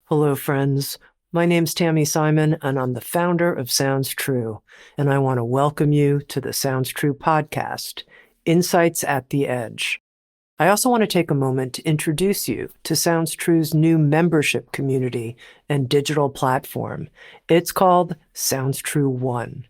Hello, friends. My name's Tami Simon, and I'm the founder of Sounds True, and I want to welcome you to the Sounds True podcast, Insights at the Edge. I also want to take a moment to introduce you to Sounds True's new membership community and digital platform. It's called Sounds True One.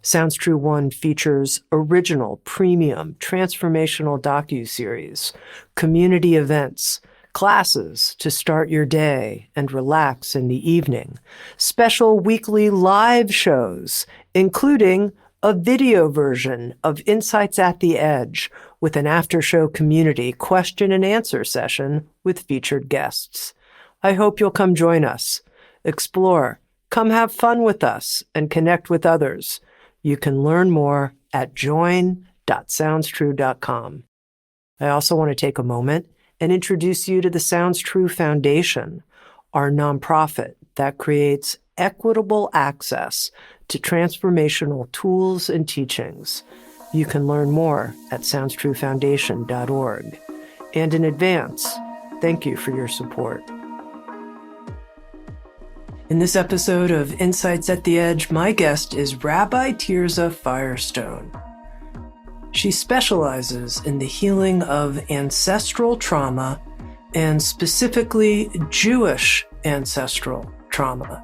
Sounds True One features original, premium, transformational docuseries, community events, classes to start your day and relax in the evening, special weekly live shows, including a video version of Insights at the Edge with an after-show community question and answer session with featured guests. I hope you'll come join us, explore, come have fun with us, and connect with others. You can learn more at join.soundstrue.com. I also want to take a moment and introduce you to the Sounds True Foundation, our nonprofit that creates equitable access to transformational tools and teachings. You can learn more at soundstruefoundation.org. And in advance, thank you for your support. In this episode of Insights at the Edge, my guest is Rabbi Tirzah Firestone. She specializes in the healing of ancestral trauma and specifically Jewish ancestral trauma.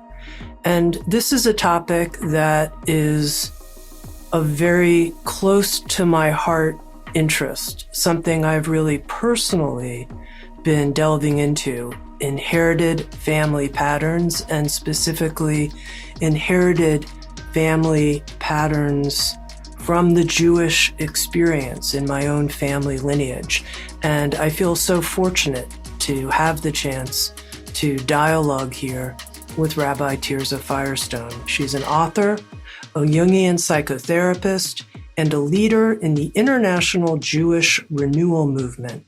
And this is a topic that is a very close to my heart interest, something I've really personally been delving into, inherited family patterns, and specifically inherited family patterns from the Jewish experience in my own family lineage. And I feel so fortunate to have the chance to dialogue here with Rabbi Tirzah Firestone. She's an author, a Jungian psychotherapist, and a leader in the international Jewish renewal movement.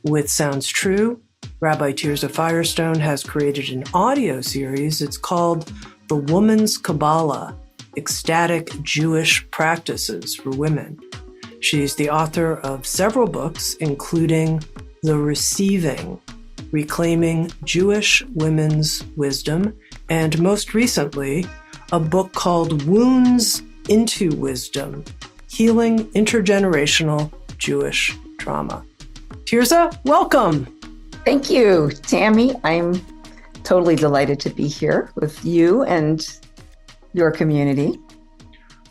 With Sounds True, Rabbi Tirzah Firestone has created an audio series. It's called The Woman's Kabbalah, Ecstatic Jewish Practices for Women. She's the author of several books, including The Receiving, Reclaiming Jewish Women's Wisdom, and most recently, a book called Wounds into Wisdom, Healing Intergenerational Jewish Trauma. Tirzah, welcome. Thank you, Tami. I'm totally delighted to be here with you and your community.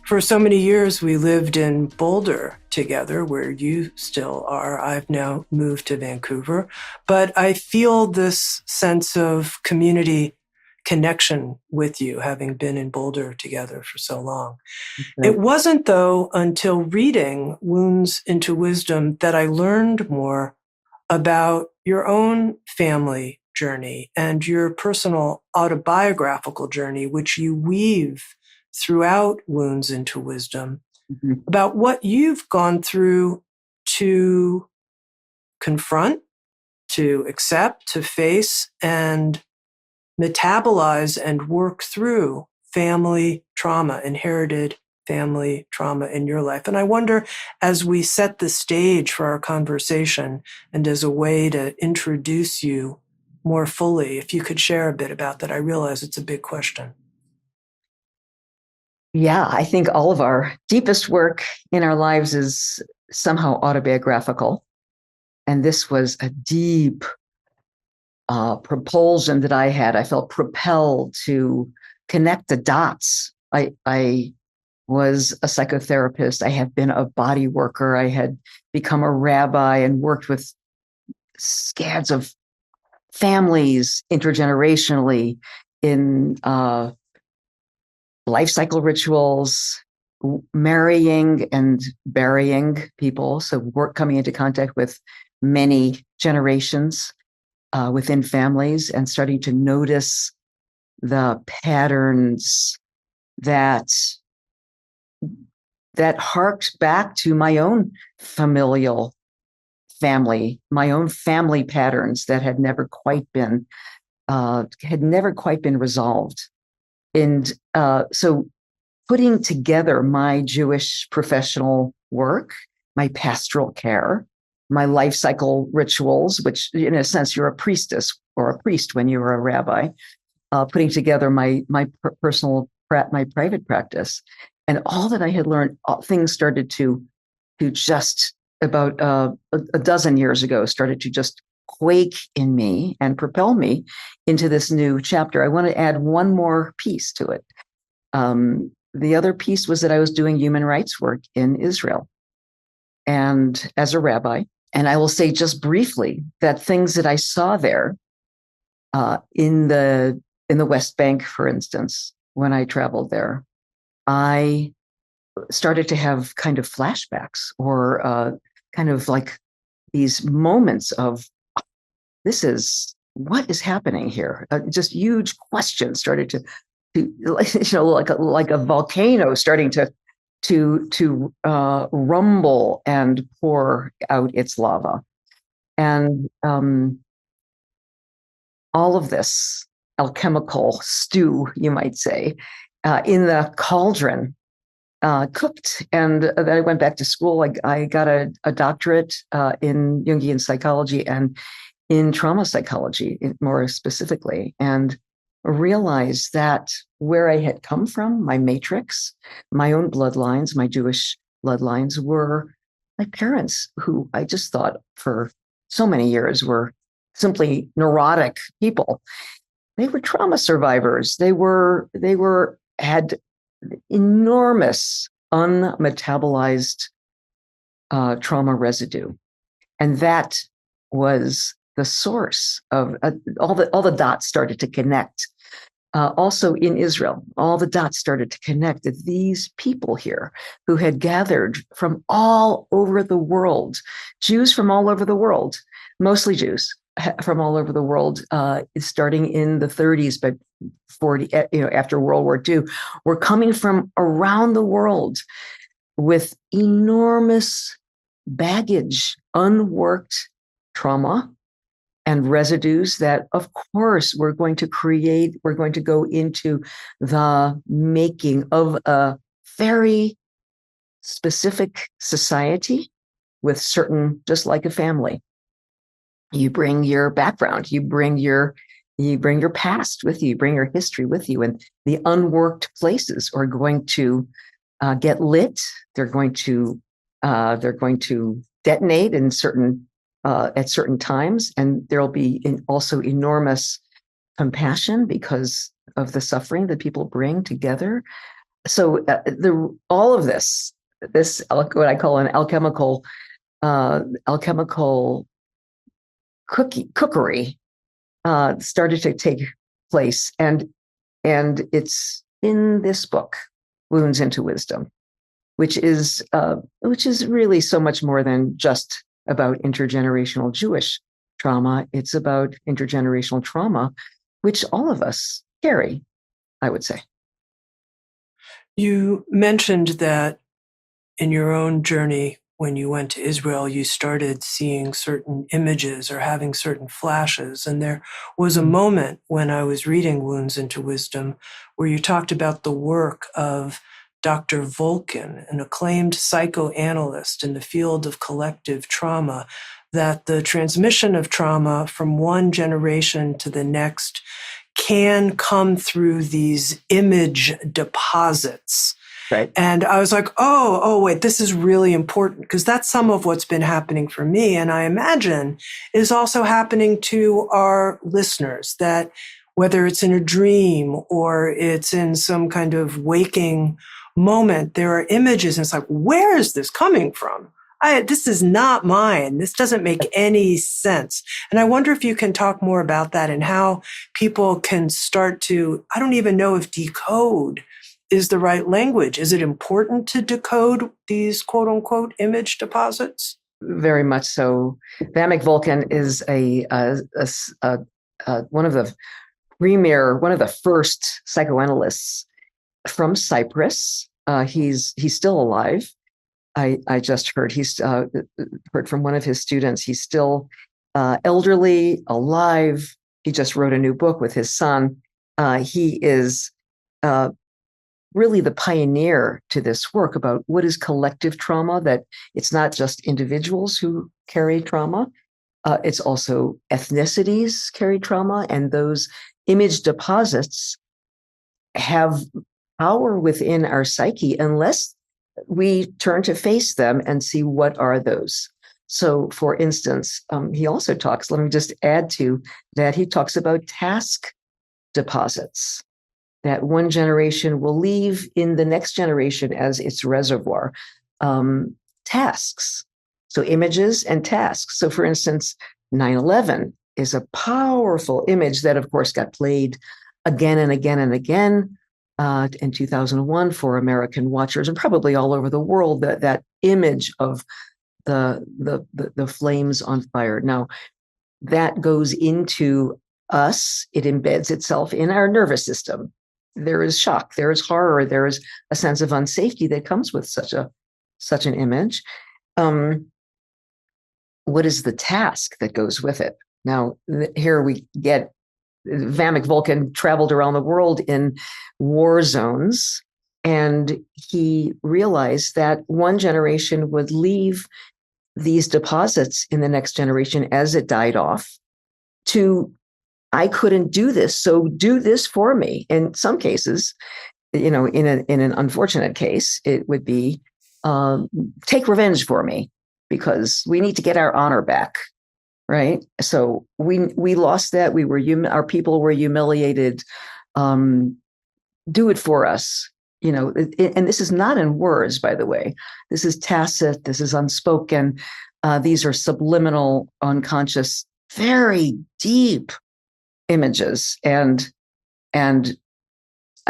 For so many years, we lived in Boulder together, where you still are. I've now moved to Vancouver, but I feel this sense of community connection with you, having been in Boulder together for so long. Okay. It wasn't, though, until reading Wounds into Wisdom that I learned more about your own family journey and your personal autobiographical journey, which you weave throughout Wounds into Wisdom, about what you've gone through to confront, to accept, to face, and metabolize and work through family trauma, inherited family trauma in your life. And I wonder, as we set the stage for our conversation and as a way to introduce you more fully, if you could share a bit about that. I realize it's a big question. Yeah, I think all of our deepest work in our lives is somehow autobiographical. And this was a deep propulsion that I had. I felt propelled to connect the dots. I was a psychotherapist. I had been a body worker. I had become a rabbi and worked with scads of families intergenerationally in life cycle rituals, marrying and burying people. So coming into contact with many generations within families and starting to notice the patterns that harked back to my own familial family, my own family patterns that had never quite been resolved. And so putting together my Jewish professional work, my pastoral care, my life cycle rituals, which in a sense, you're a priestess or a priest when you were a rabbi, putting together my private practice, and all that I had learned, things started to just about a dozen years ago started to just quake in me and propel me into this new chapter. I want to add one more piece to it. The other piece was that I was doing human rights work in Israel, and as a rabbi. And I will say just briefly that things that I saw there in the West Bank, for instance, when I traveled there, I started to have kind of flashbacks, or kind of like these moments of, what is happening here? Just huge questions started to like a volcano starting to rumble and pour out its lava. And all of this alchemical stew, you might say, in the cauldron, cooked. And then I went back to school. I got a doctorate in Jungian psychology and in trauma psychology, more specifically, and realized that where I had come from, my matrix, my own bloodlines, my Jewish bloodlines, were my parents, who I just thought for so many years were simply neurotic people. They were trauma survivors. They had enormous unmetabolized trauma residue, and that was the source of all the dots started to connect. Also in Israel, all the dots started to connect that these people here who had gathered from all over the world, Jews from all over the world, mostly Jews from all over the world, starting in the 30s, but after World War II, were coming from around the world with enormous baggage, unworked trauma, and residues that, of course, we're going to go into the making of a very specific society with certain, just like a family. You bring your background, you bring your past with you, you bring your history with you, and the unworked places are going to get lit. They're going to detonate in certain at certain times, and there'll be also enormous compassion because of the suffering that people bring together. So all of this what I call an alchemical cookery started to take place, and it's in this book, Wounds into Wisdom, which is really so much more than just about intergenerational Jewish trauma. It's about intergenerational trauma, which all of us carry, I would say. You mentioned that in your own journey, when you went to Israel, you started seeing certain images or having certain flashes. And there was a moment when I was reading Wounds into Wisdom where you talked about the work of Dr. Volkin, an acclaimed psychoanalyst in the field of collective trauma, that the transmission of trauma from one generation to the next can come through these image deposits. Right. And I was like, oh, wait, this is really important, because that's some of what's been happening for me. And I imagine is also happening to our listeners, that whether it's in a dream or it's in some kind of waking moment, there are images. And it's like, where is this coming from? This is not mine. This doesn't make any sense. And I wonder if you can talk more about that and how people can start to, I don't even know if decode is the right language. Is it important to decode these quote unquote image deposits? Very much so. Vamek Volkan is one of the first psychoanalysts from Cyprus. He's still alive. I just heard heard from one of his students. He's still elderly, alive. He just wrote a new book with his son. He is really the pioneer to this work about what is collective trauma, that it's not just individuals who carry trauma, It's also ethnicities carry trauma, and those image deposits have power within our psyche unless we turn to face them and see what are those. So, for instance, he also talks, let me just add to that, he talks about task deposits that one generation will leave in the next generation as its reservoir. Tasks, so images and tasks. So, for instance, 9/11 is a powerful image that, of course, got played again and again and again in 2001 for American watchers and probably all over the world. That image of the flames on fire. Now, that goes into us. It embeds itself in our nervous system. There is shock, there is horror, there is a sense of unsafety that comes with such an image. What is the task that goes with it? Now, here we get Vamek Vulcan traveled around the world in war zones, and he realized that one generation would leave these deposits in the next generation as it died off to, I couldn't do this, so do this for me. In some cases, in an unfortunate case, it would be take revenge for me because we need to get our honor back, right? So we lost that. Our people were humiliated. Do it for us, and this is not in words, by the way. This is tacit. This is unspoken. These are subliminal, unconscious, very deep images and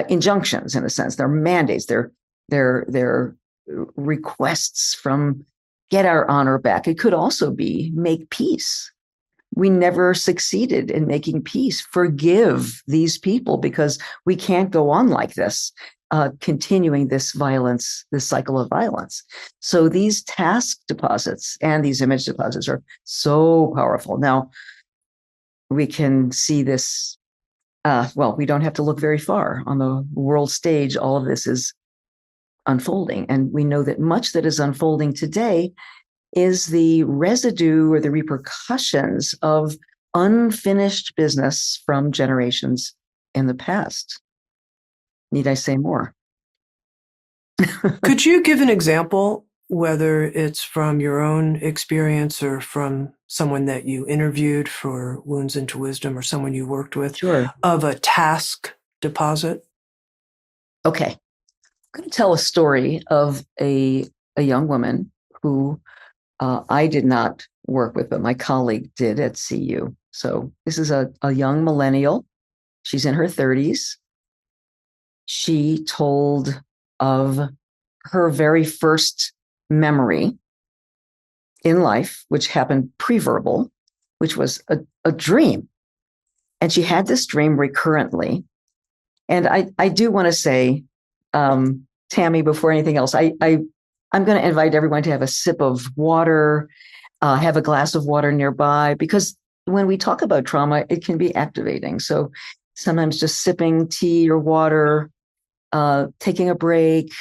injunctions, in a sense. They're mandates. They're requests from get our honor back. It could also be make peace. We never succeeded in making peace. Forgive these people because we can't go on like this, continuing this violence, this cycle of violence. So these task deposits and these image deposits are so powerful. Now, we can see this, we don't have to look very far. On the world stage, all of this is unfolding. And we know that much that is unfolding today is the residue or the repercussions of unfinished business from generations in the past. Need I say more? Could you give an example, whether it's from your own experience or from someone that you interviewed for Wounds into Wisdom or someone you worked with, Sure. of a task deposit? Okay. I'm going to tell a story of a young woman who I did not work with, but my colleague did at CU. So this is a young millennial. She's in her 30s. She told of her very first memory in life, which happened pre-verbal, which was a dream. And she had this dream recurrently. And I do want to say, Tami, before anything else, I'm going to invite everyone to have a sip of water, have a glass of water nearby, because when we talk about trauma, it can be activating. So sometimes just sipping tea or water, taking a break,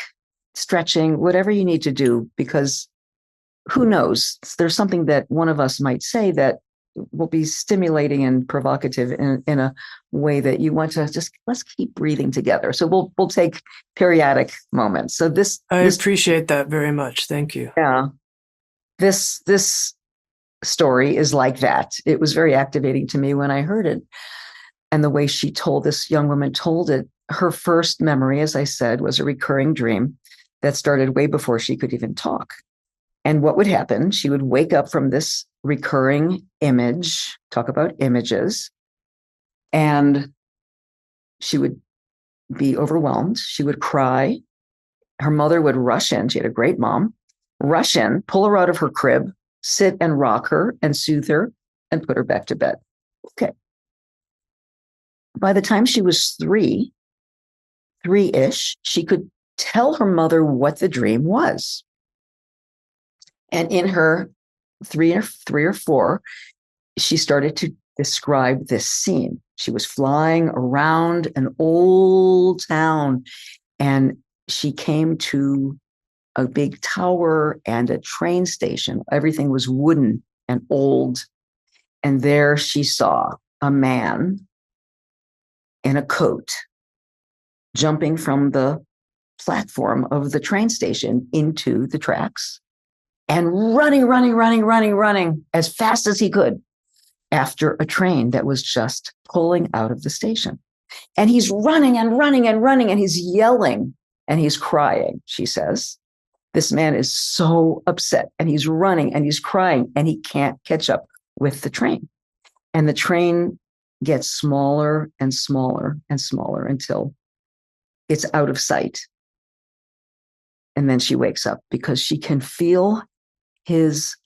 stretching, whatever you need to do, because who knows? There's something that one of us might say that will be stimulating and provocative in a way that you want to just, let's keep breathing together. So we'll take periodic moments. So I appreciate that very much. Thank you. Yeah. This story is like that. It was very activating to me when I heard it. And the way this young woman told it, her first memory, as I said, was a recurring dream that started way before she could even talk. And what would happen? She would wake up from this recurring image, talk about images, and she would be overwhelmed. She would cry. Her mother would rush in. She had a great mom, rush in, pull her out of her crib, sit and rock her and soothe her and put her back to bed. Okay. By the time she was three-ish, she could tell her mother what the dream was. And in her three or four, she started to describe this scene. She was flying around an old town, and she came to a big tower and a train station. Everything was wooden and old. And there she saw a man in a coat jumping from the platform of the train station into the tracks and running as fast as he could after a train that was just pulling out of the station. And he's running and he's yelling and he's crying, she says. This man is so upset and he's running and he's crying and he can't catch up with the train. And the train gets smaller and smaller until it's out of sight. And then she wakes up because she can feel his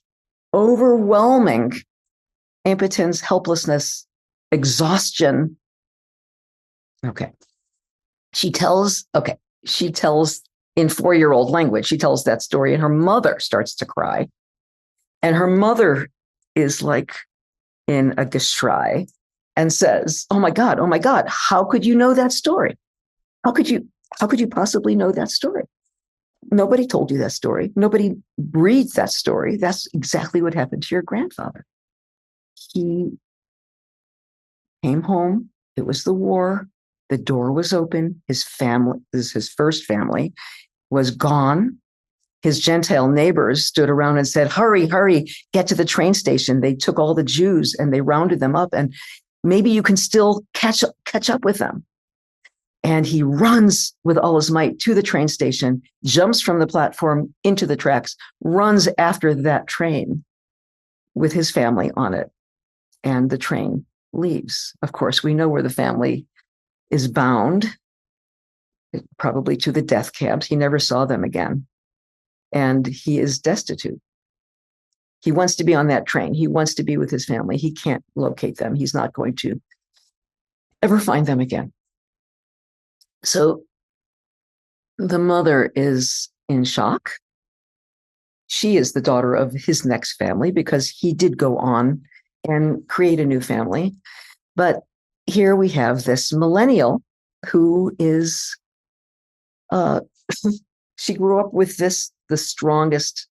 overwhelming impotence, helplessness, exhaustion. She tells in 4-year-old language, she tells that story, and her mother starts to cry. And her mother is like in a geschrei and says, oh my God, how could you know that story? How could you possibly know that story? Nobody told you that story. Nobody breathed that story. That's exactly what happened to your grandfather. He came home. It was the war. The door was open. His family, this is his first family, was gone. His Gentile neighbors stood around and said, hurry, get to the train station. They took all the Jews and they rounded them up, and maybe you can still catch up with them. And he runs with all his might to the train station, jumps from the platform into the tracks, runs after that train with his family on it. And the train leaves. Of course, we know where the family is bound, probably to the death camps. He never saw them again. And he is destitute. He wants to be on that train. He wants to be with his family. He can't locate them. He's not going to ever find them again. So the mother is in shock. She is the daughter of his next family because he did go on and create a new family. But here we have this millennial who is, she grew up with the strongest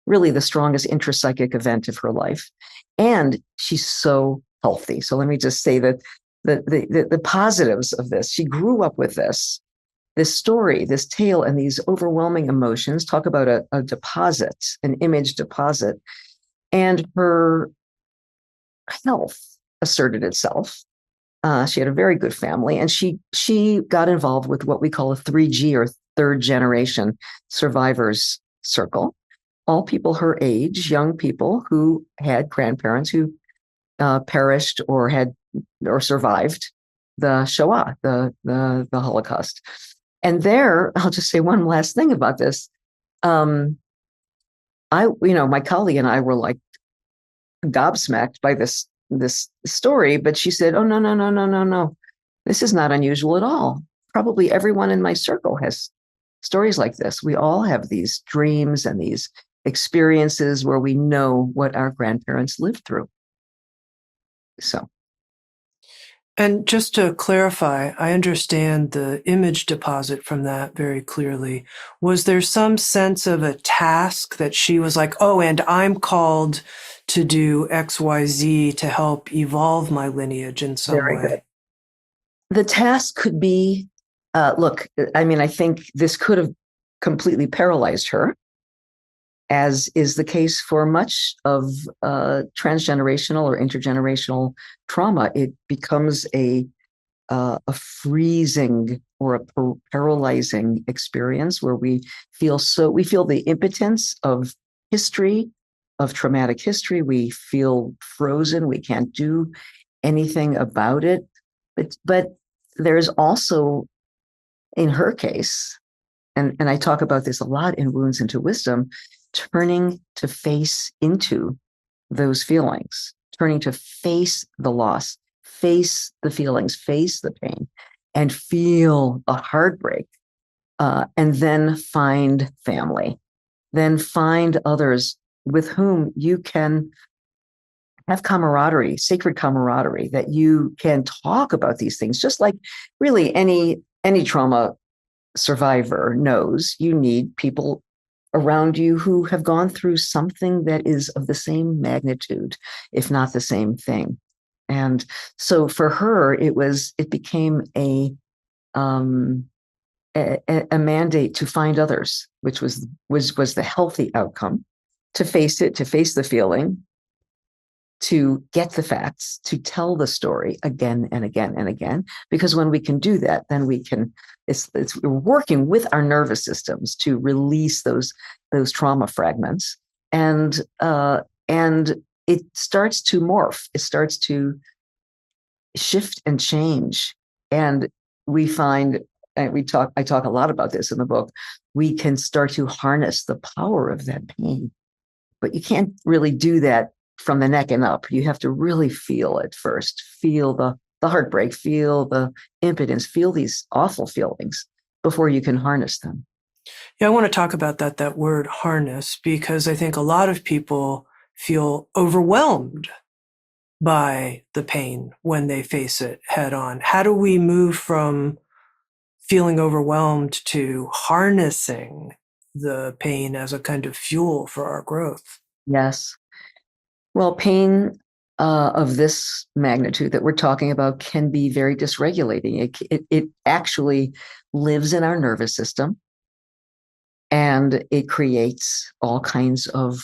intrapsychic event of her life. And she's so healthy. So let me just say that the positives of this, she grew up with this story, this tale, and these overwhelming emotions. Talk about a deposit, an image deposit. And her health asserted itself. She had a very good family, and she got involved with what we call a 3G or third generation survivors circle. All people her age, young people who had grandparents who perished or survived the Shoah, the Holocaust. And there, I'll just say one last thing about this. My colleague and I were like gobsmacked by this story, but she said, oh, no. This is not unusual at all. Probably everyone in my circle has stories like this. We all have these dreams and these experiences where we know what our grandparents lived through. So. And just to clarify, I understand the image deposit from that very clearly. Was there some sense of a task that she was like, oh, and I'm called to do XYZ to help evolve my lineage in some Very way? Good. The task could be, I think this could have completely paralyzed her, as is the case for much of transgenerational or intergenerational trauma. It becomes a freezing or a paralyzing experience where we feel the impotence of history, of traumatic history. We feel frozen. We can't do anything about it. But there's also, in her case, and I talk about this a lot in Wounds into Wisdom, turning to face into those feelings, turning to face the loss, face the feelings, face the pain, and feel a heartbreak, and then find family, then find others with whom you can have camaraderie, sacred camaraderie, that you can talk about these things. Just like really any trauma survivor knows, you need people around you who have gone through something that is of the same magnitude, if not the same thing. And so for her, it became um, a mandate to find others, which was the healthy outcome, to face it, to face the feeling, to get the facts, to tell the story again and again and again. Because when we can do that, then we can, we're working with our nervous systems to release those trauma fragments. And it starts to morph. It starts to shift and change. And we find, I talk a lot about this in the book, we can start to harness the power of that pain. But you can't really do that from the neck and up. You have to really feel it first. Feel the heartbreak, feel the impotence, feel these awful feelings before you can harness them. Yeah, I want to talk about that word harness, because I think a lot of people feel overwhelmed by the pain when they face it head on. How do we move from feeling overwhelmed to harnessing the pain as a kind of fuel for our growth? Yes. Well, pain of this magnitude that we're talking about can be very dysregulating. It actually lives in our nervous system, and it creates all kinds of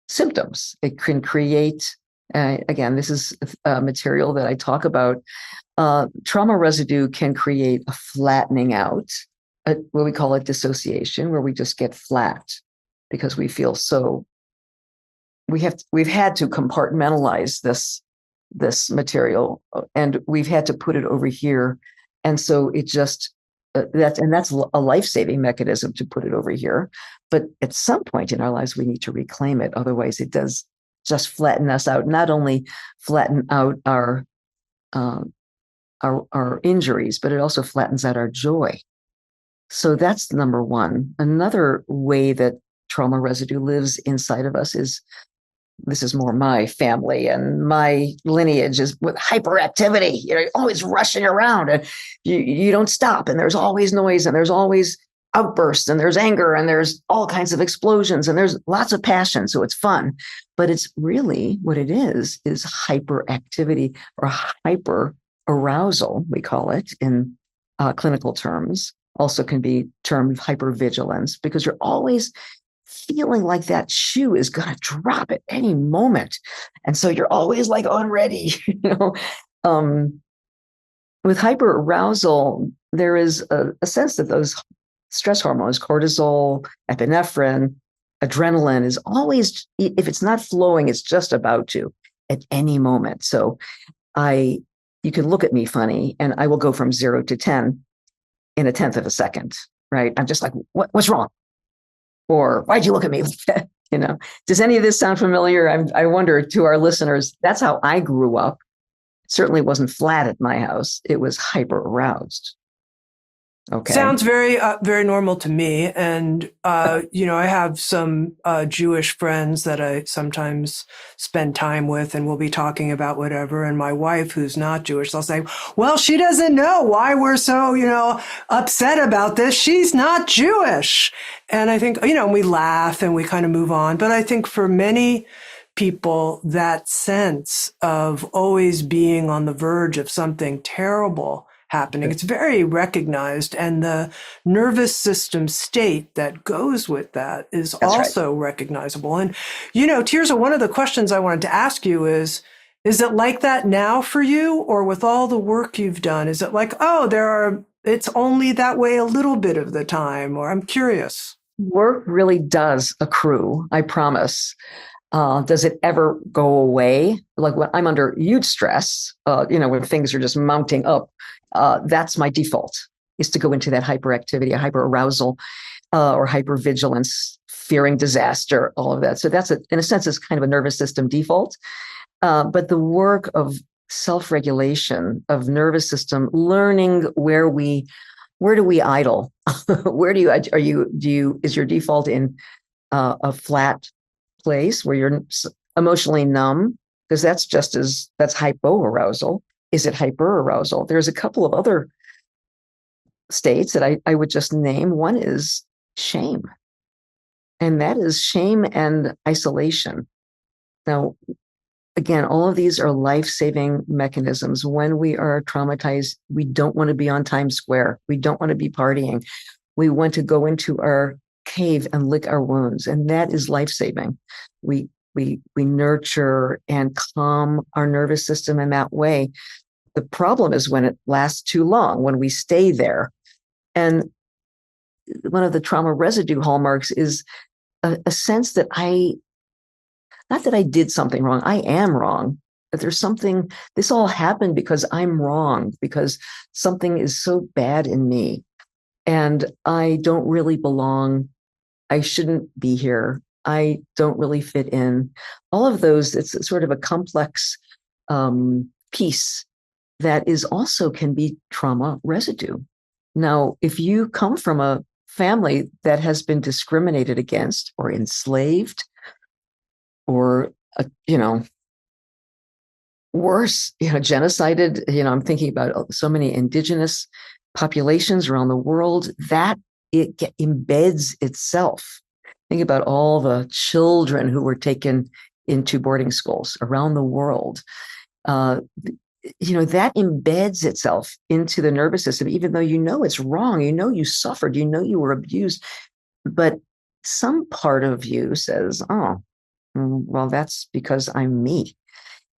symptoms. It can create, again, this is material that I talk about. Trauma residue can create a flattening out, what we call it dissociation, where we just get flat because we feel so. We've had to compartmentalize this material, and we've had to put it over here, and so it just that's a life-saving mechanism to put it over here. But at some point in our lives, we need to reclaim it. Otherwise, it does just flatten us out. Not only flatten out our injuries, but it also flattens out our joy. So that's number one. Another way that trauma residue lives inside of us is, this is more my family and my lineage, is with hyperactivity. You're always rushing around and you don't stop, and there's always noise, and there's always outbursts, and there's anger, and there's all kinds of explosions, and there's lots of passion. So it's fun, but it's really what it is hyperactivity or hyper arousal, we call it in clinical terms. Also can be termed hypervigilance, because you're always feeling like that shoe is going to drop at any moment. And so you're always like on ready, with hyperarousal, there is a sense that those stress hormones, cortisol, epinephrine, adrenaline, is always, if it's not flowing, it's just about to at any moment. So you can look at me funny, and I will go from 0 to 10 in a tenth of a second, right? I'm just like, what's wrong? Or why'd you look at me like that? Does any of this sound familiar? I wonder, to our listeners, that's how I grew up. It certainly wasn't flat at my house. It was hyper aroused. Okay. Sounds very, very normal to me. And, I have some Jewish friends that I sometimes spend time with, and we'll be talking about whatever. And my wife, who's not Jewish, they'll say, well, she doesn't know why we're so, upset about this. She's not Jewish. And I think, we laugh and we kind of move on. But I think for many people, that sense of always being on the verge of something terrible happening, it's very recognized, and the nervous system state that goes with that is That's also right. recognizable. And, Tirzah, one of the questions I wanted to ask you is it like that now for you, or with all the work you've done? Is it like, it's only that way a little bit of the time? Or I'm curious. Work really does accrue, I promise. Does it ever go away? Like when I'm under huge stress, when things are just mounting up, that's my default, is to go into that hyperactivity, hyperarousal, or hypervigilance, fearing disaster, all of that. So that's, in a sense, is kind of a nervous system default. But the work of self-regulation, of nervous system, learning where do we idle? Where is your default in a flat place where you're emotionally numb? Because that's hypoarousal. Is it hyperarousal? There's a couple of other states that I would just name. One is shame. And that is shame and isolation. Now, again, all of these are life-saving mechanisms. When we are traumatized, we don't want to be on Times Square. We don't want to be partying. We want to go into our cave and lick our wounds. And that is life-saving. We nurture and calm our nervous system in that way. The problem is when it lasts too long, when we stay there. And one of the trauma residue hallmarks is a sense that not that I did something wrong, I am wrong, but there's something, this all happened because I'm wrong, because something is so bad in me and I don't really belong. I shouldn't be here. I don't really fit in. All of those, it's sort of a complex piece that is also can be trauma residue. Now, if you come from a family that has been discriminated against or enslaved or, worse, genocided, I'm thinking about so many indigenous populations around the world, that it embeds itself. Think about all the children who were taken into boarding schools around the world. That embeds itself into the nervous system, even though it's wrong, you suffered, you were abused, but some part of you says, oh, well, that's because I'm me.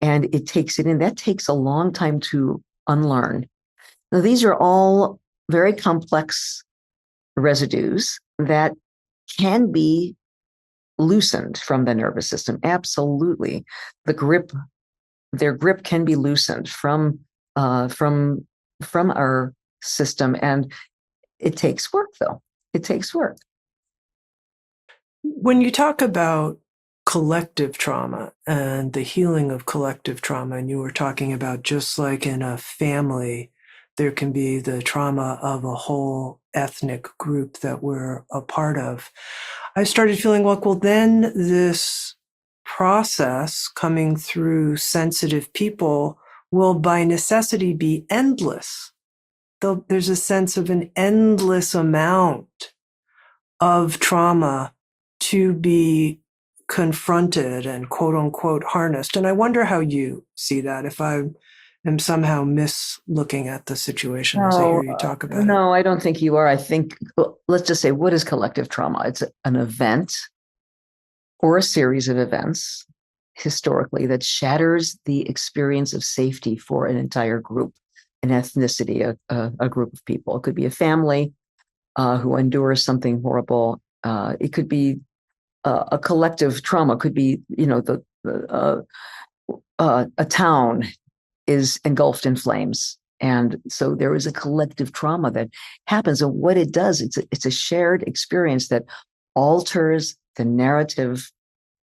And it takes it in. That takes a long time to unlearn. Now, these are all very complex residues that can be loosened from the nervous system. Absolutely. Their grip can be loosened from our system. And it takes work, though. It takes work. When you talk about collective trauma and the healing of collective trauma, and you were talking about just like in a family, there can be the trauma of a whole ethnic group that we're a part of. I started feeling like, well, then this process coming through sensitive people will by necessity be endless. There's a sense of an endless amount of trauma to be confronted and quote unquote harnessed. And I wonder how you see that, if I am somehow mislooking at the situation as I hear you talk about it. No, I don't think you are. I think, let's just say, what is collective trauma? It's an event or a series of events historically that shatters the experience of safety for an entire group, an ethnicity, a group of people. It could be a family who endures something horrible. It could be a collective trauma. It could be, a town is engulfed in flames. And so there is a collective trauma that happens. And what it does, it's a shared experience that alters the narrative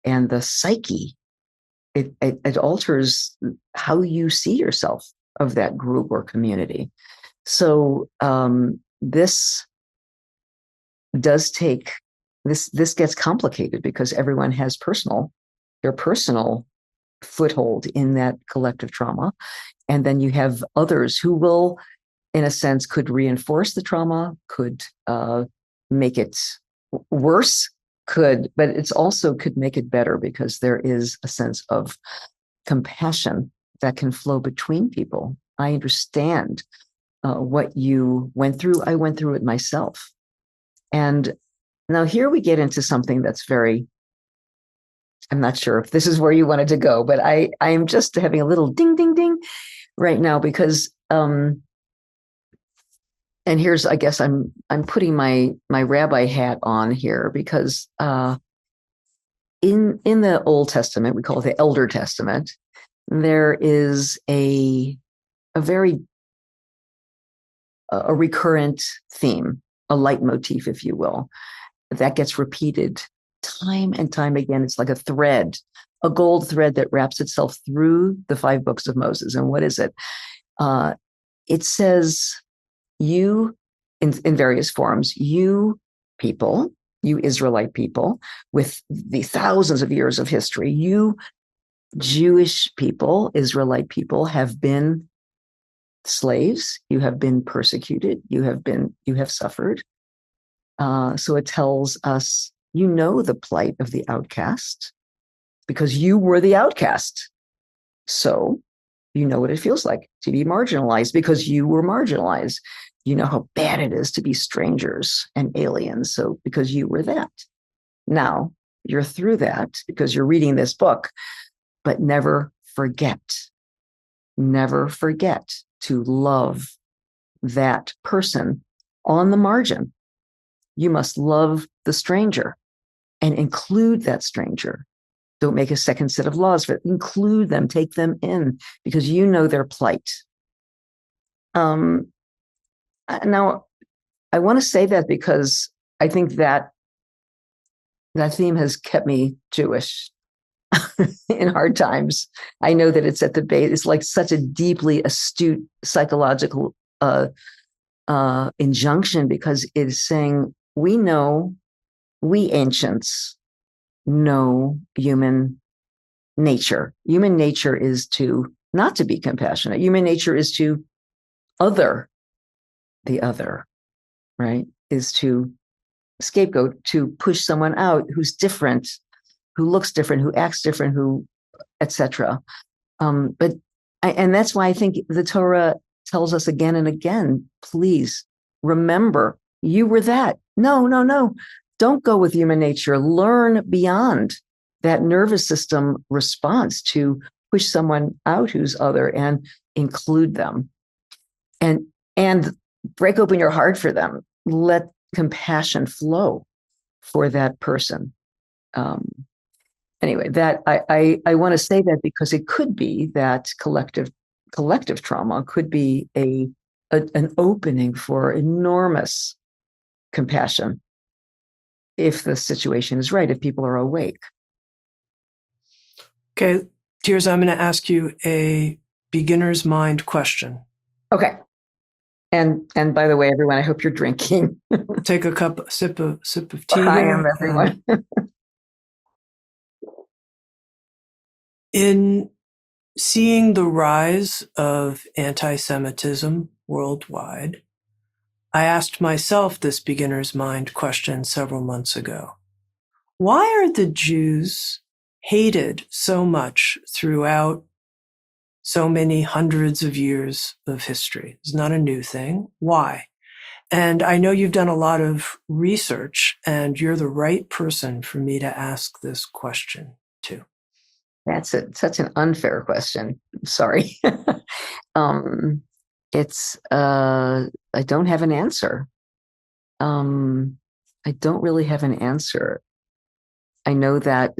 and the psyche. It alters how you see yourself of that group or community. So this does take, this gets complicated because everyone has their personal foothold in that collective trauma. And then you have others who will, in a sense, could reinforce the trauma, could make it worse, but it's also could make it better because there is a sense of compassion that can flow between people. I understand what you went through. I went through it myself. And now here we get into something that's very, I'm not sure if this is where you wanted to go, but I am just having a little ding, ding, ding right now because, and here's, I guess I'm putting my rabbi hat on here because in the Old Testament, we call it the Elder Testament, there is a recurrent theme, a leitmotif, if you will, that gets repeated time and time again. It's like a thread, a gold thread that wraps itself through the 5 books of Moses. And what is it? It says, you, in various forms, you people, you Israelite people, with the thousands of years of history, you Jewish people, Israelite people, have been slaves. You have been persecuted. You have suffered. So it tells us You know the plight of the outcast because you were the outcast. So you know what it feels like to be marginalized because you were marginalized. You know how bad it is to be strangers and aliens. So because you were that. Now you're through that because you're reading this book, but never forget to love that person on the margin. You must love the stranger and include that stranger. Don't make a second set of laws, but include them, take them in, because you know their plight. Now, I want to say that because I think that theme has kept me Jewish in hard times. I know that it's at the base. It's like such a deeply astute psychological injunction because it is saying, we ancients know human nature. Human nature is to not to be compassionate. Human nature is to other the other, right? Is to scapegoat, to push someone out who's different, who looks different, who acts different, who, etc. And that's why I think the Torah tells us again and again, please remember you were that. No. Don't go with human nature. Learn beyond that nervous system response to push someone out who's other and include them. And break open your heart for them. Let compassion flow for that person. Anyway, that I want to say that because it could be that collective trauma could be an opening for enormous compassion if the situation is right, if people are awake. Okay, Tirzah, I'm going to ask you a beginner's mind question. Okay. And by the way, everyone, I hope you're drinking. Take a sip of tea. I am, everyone. In seeing the rise of anti-Semitism worldwide, I asked myself this beginner's mind question several months ago. Why are the Jews hated so much throughout so many hundreds of years of history? It's not a new thing. Why? And I know you've done a lot of research, and you're the right person for me to ask this question to. That's such an unfair question. Sorry. It's I don't have an answer. I don't really have an answer. I know that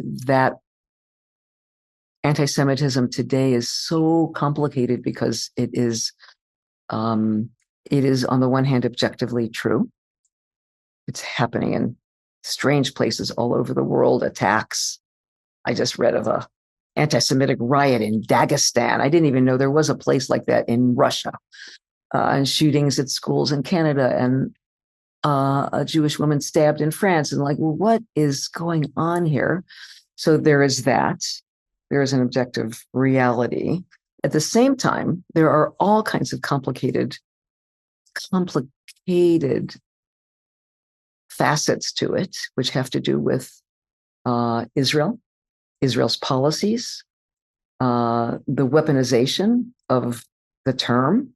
anti-Semitism today is so complicated because it is on the one hand objectively true. It's happening in strange places all over the world, attacks. I just read of a anti-Semitic riot in Dagestan. I didn't even know there was a place like that in Russia, and shootings at schools in Canada, and a Jewish woman stabbed in France. And like, well, what is going on here? So there is that. There is an objective reality. At the same time, there are all kinds of complicated facets to it, which have to do with Israel's policies, the weaponization of the term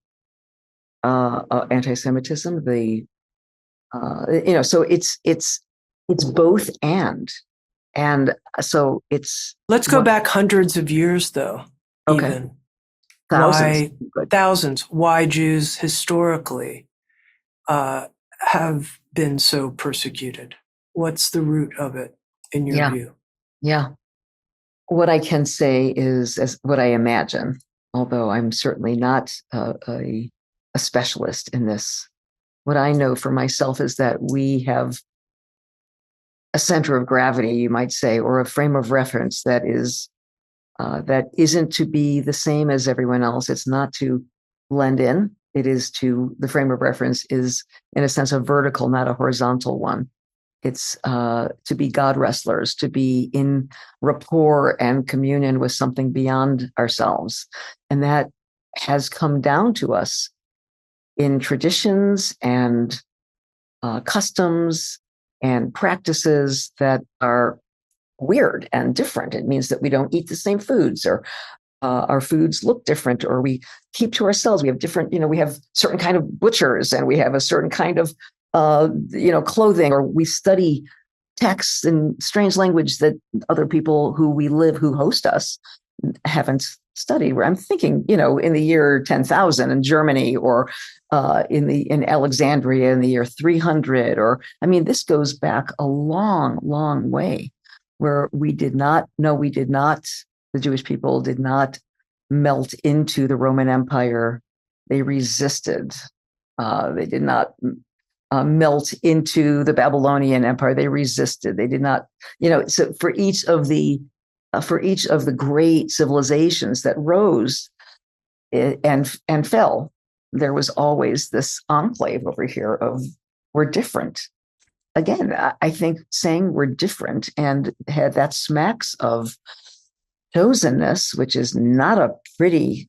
anti-Semitism. So it's both and so it's. Let's go back hundreds of years, though. Okay. Even Thousands. Why Jews historically have been so persecuted? What's the root of it in your view? Yeah. What I can say is, as what I imagine, although I'm certainly not a specialist in this, what I know for myself is that we have a center of gravity, you might say, or a frame of reference that isn't to be the same as everyone else. It's not to blend in. The frame of reference is, in a sense, a vertical, not a horizontal one. It's to be God wrestlers, to be in rapport and communion with something beyond ourselves. And that has come down to us in traditions and customs and practices that are weird and different. It means that we don't eat the same foods, or our foods look different, or we keep to ourselves. We have different, we have certain kind of butchers, and we have a certain kind of, clothing, or we study texts in strange language that other people who host us haven't studied. Where I'm thinking, in the year 10,000 in Germany, or in Alexandria in the year 300, this goes back a long, long way, where the Jewish people did not melt into the Roman Empire. They resisted. They did not melt into the Babylonian Empire. They resisted. They did not, so for each of the great civilizations that rose and fell, there was always this enclave over here of we're different. Again, I think saying we're different and that smacks of chosenness, which is not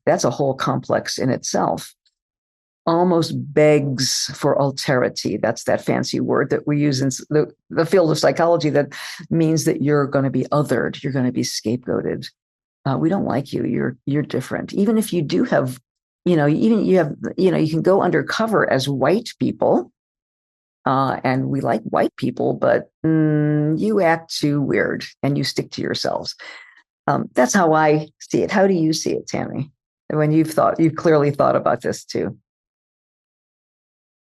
that's a whole complex in itself, almost begs for alterity. That's that fancy word that we use in the field of psychology that means that you're going to be othered, you're going to be scapegoated. We don't like you. You're different. Even if you do have, you can go undercover as white people, and we like white people, but you act too weird and you stick to yourselves. That's how I see it. How do you see it, Tami? When you've clearly thought about this too.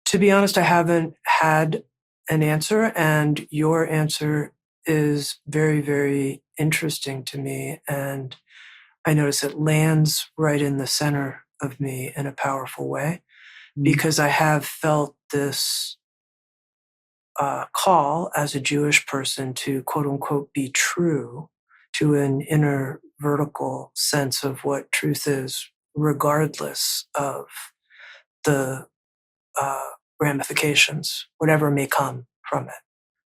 To be honest, I haven't had an answer, and your answer is very, very interesting to me. And I notice it lands right in the center of me in a powerful way, because I have felt this call as a Jewish person to, quote unquote, be true to an inner vertical sense of what truth is, regardless of the ramifications, whatever may come from it,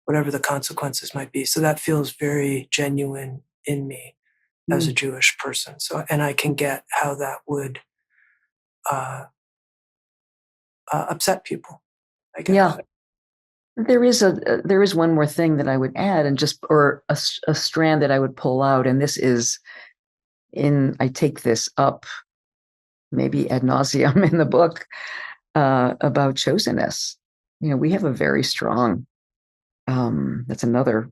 whatever the consequences might be. So that feels very genuine in me as a Jewish person. So, and I can get how that would upset people, I guess. Yeah. There is one more thing that I would add, and or a strand that I would pull out, and this is I take this up maybe ad nauseum in the book about chosenness. We have a very strong, that's another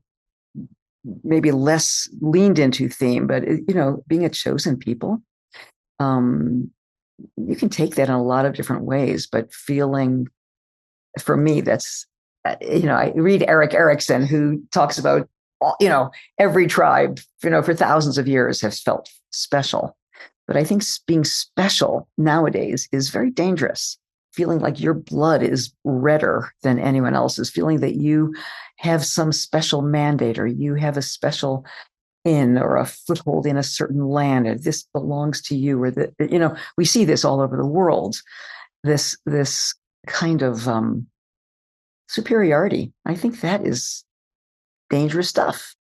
maybe less leaned into theme, but being a chosen people, you can take that in a lot of different ways, but feeling, for me, that's, I read Erik Erikson, who talks about, every tribe, for thousands of years has felt special. But I think being special nowadays is very dangerous. Feeling like your blood is redder than anyone else's, feeling that you have some special mandate, or you have a special in or a foothold in a certain land, or this belongs to you, or we see this all over the world. This kind of superiority. I think that is dangerous stuff.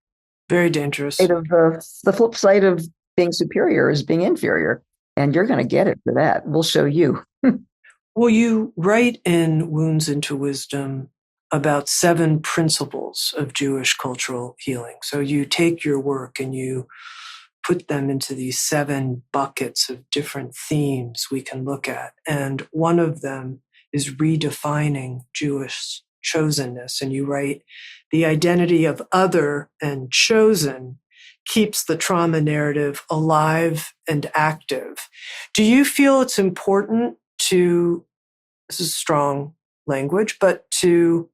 Very dangerous. The flip side of being superior is being inferior, and you're going to get it for that. We'll show you. Well, you write in Wounds into Wisdom about 7 principles of Jewish cultural healing. So you take your work and you put them into these 7 buckets of different themes we can look at. And one of them is redefining Jewish chosenness. And you write, the identity of other and chosen keeps the trauma narrative alive and active. Do you feel it's important to, this is strong language, but to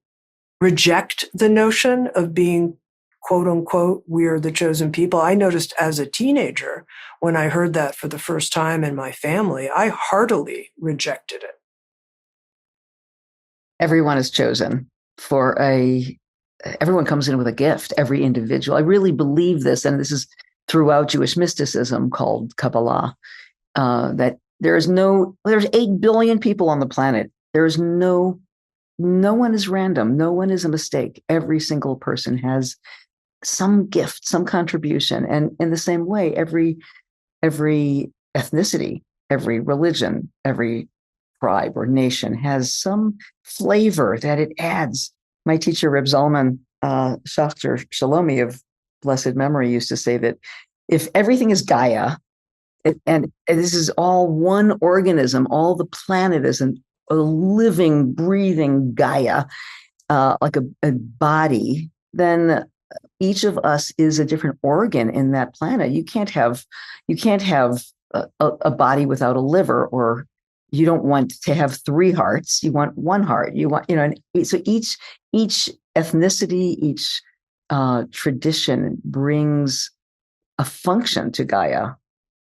reject the notion of being, quote unquote, we're the chosen people? I noticed as a teenager, when I heard that for the first time in my family, I heartily rejected it. Everyone is chosen everyone comes in with a gift, every individual. I really believe this, and this is throughout Jewish mysticism called kabbalah, that there's 8 billion people on the planet. There's no one is random. No one is a mistake. Every single person has some gift, some contribution. And in the same way, every ethnicity, every religion, every tribe or nation has some flavor that it adds. my teacher, Reb Zalman Schachter Shalomi of blessed memory, used to say that if everything is Gaia, and this is all one organism, all the planet is a living, breathing Gaia, like a body, then each of us is a different organ in that planet. You can't have a body without a liver, or you don't want to have three hearts. You want one heart. You want, and so each ethnicity, each tradition brings a function to Gaia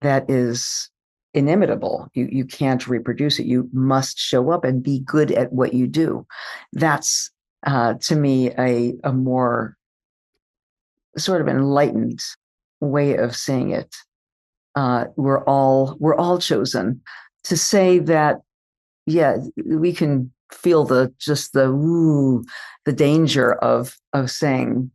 that is inimitable. You can't reproduce it. You must show up and be good at what you do. That's to me a more sort of enlightened way of seeing it. We're all chosen. To say that, yeah, we can feel the danger of saying,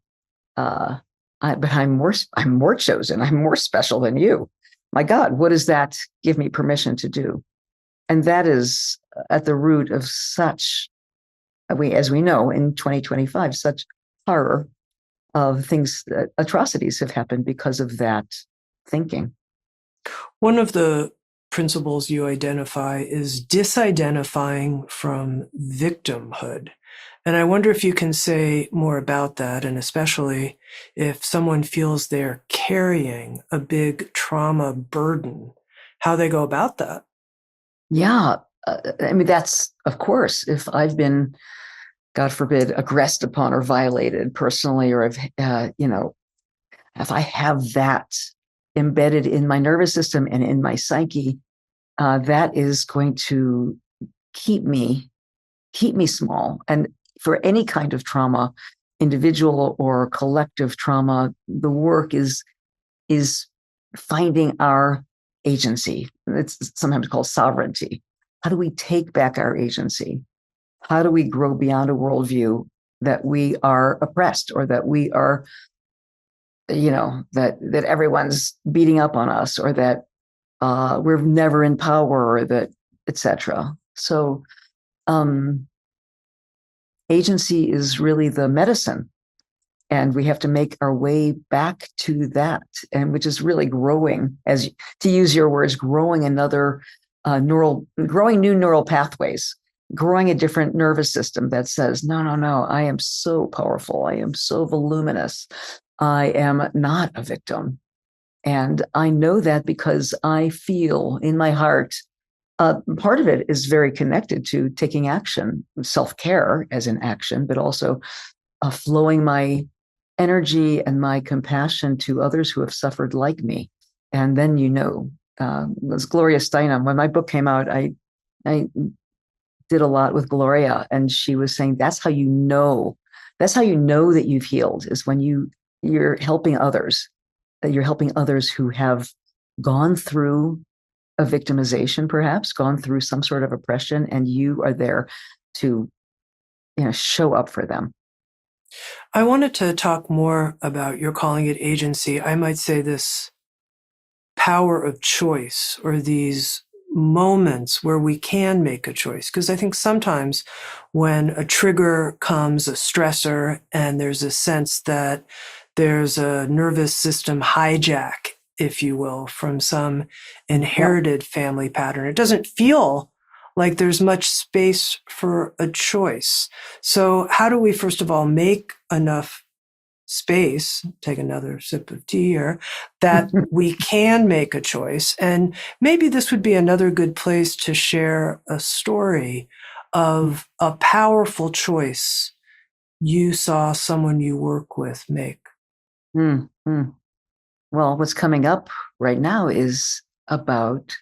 but I'm more chosen. I'm more special than you. My God, what does that give me permission to do? And that is at the root of such, as we know in 2025, such horror of things, atrocities have happened because of that thinking. One of the principles you identify is disidentifying from victimhood. And I wonder if you can say more about that, and especially if someone feels they're carrying a big trauma burden, how they go about that. Yeah. I mean, that's, of course, if I've been, God forbid, aggressed upon or violated personally, or if I have that embedded in my nervous system and in my psyche, that is going to keep me small. And for any kind of trauma, individual or collective trauma, the work is finding our agency. It's sometimes called sovereignty. How do we take back our agency? How do we grow beyond a worldview that we are oppressed, or that we are, that everyone's beating up on us, or that we're never in power, or that, etc. So agency is really the medicine, and we have to make our way back to that, and which is really growing, as to use your words, growing another growing new neural pathways, growing a different nervous system that says, no, I am so powerful, I am so voluminous, I am not a victim. And I know that because I feel in my heart, part of it is very connected to taking action, self-care as an action, but also flowing my energy and my compassion to others who have suffered like me. And then, as Gloria Steinem, when my book came out, I did a lot with Gloria, and she was saying, that's how you know that you've healed, is when you're helping others, that you're helping others who have gone through a victimization, perhaps gone through some sort of oppression, and you are there to, show up for them. I wanted to talk more about, you're calling it agency, I might say this power of choice, or these moments where we can make a choice. Because I think sometimes when a trigger comes, a stressor, and there's a sense that there's a nervous system hijack, if you will, from some inherited family pattern, it doesn't feel like there's much space for a choice. So how do we, first of all, make enough space, take another sip of tea here, that we can make a choice? And maybe this would be another good place to share a story of a powerful choice you saw someone you work with make. Mm-hmm. Well, what's coming up right now is about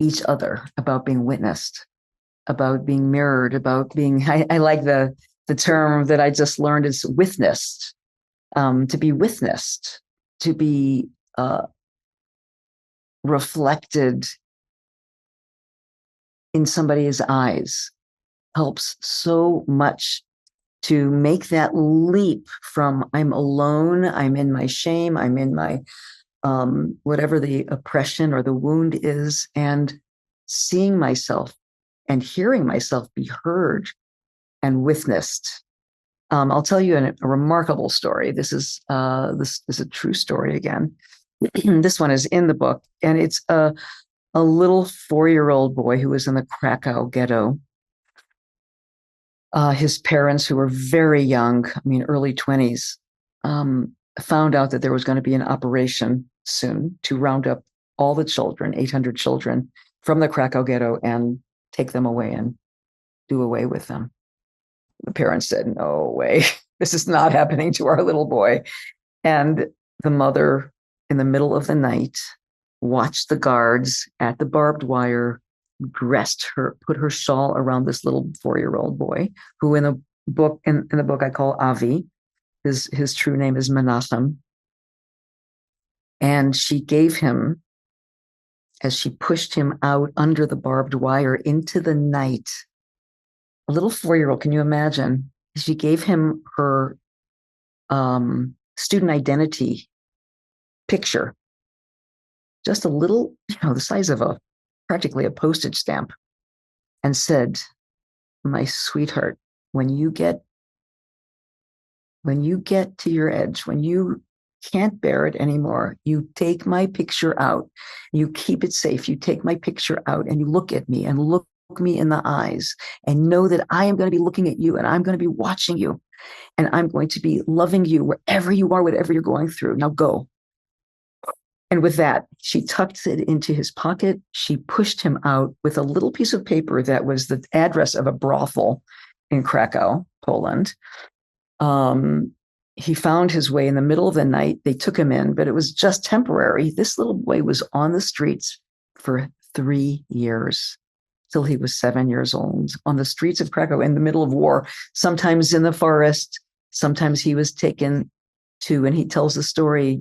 each other, about being witnessed, about being mirrored, about being, I like the term that I just learned is witnessed, to be witnessed, to be reflected in somebody's eyes helps so much to make that leap from I'm alone, I'm in my shame, I'm in my whatever the oppression or the wound is, and seeing myself and hearing myself be heard and witnessed. I'll tell you a remarkable story. This is a true story again. This one is in the book, and it's a little 4-year-old boy who was in the Krakow ghetto. His parents, who were very young, I mean, early 20s, found out that there was going to be an operation soon to round up all the children, 800 children, from the Krakow ghetto and take them away and do away with them. The parents said, no way, this is not happening to our little boy. And the mother, in the middle of the night, watched the guards at the barbed wire, put her shawl around this little 4-year-old boy, who in the book I call Avi. His true name is Menachem. And she gave him, as she pushed him out under the barbed wire into the night, a little 4-year-old, can you imagine? She gave him her student identity picture, just a little, the size of practically a postage stamp, and said, my sweetheart, when you get to your edge, when you can't bear it anymore, you take my picture out, you keep it safe, you take my picture out and you look at me and look me in the eyes and know that I am going to be looking at you and I'm going to be watching you and I'm going to be loving you wherever you are, whatever you're going through. Now go. And with that, she tucked it into his pocket. She pushed him out with a little piece of paper that was the address of a brothel in Krakow, Poland. He found his way in the middle of the night. They took him in, but it was just temporary. This little boy was on the streets for 3 years, till he was 7 years old, on the streets of Krakow in the middle of war, sometimes in the forest, sometimes he was taken to, and he tells the story,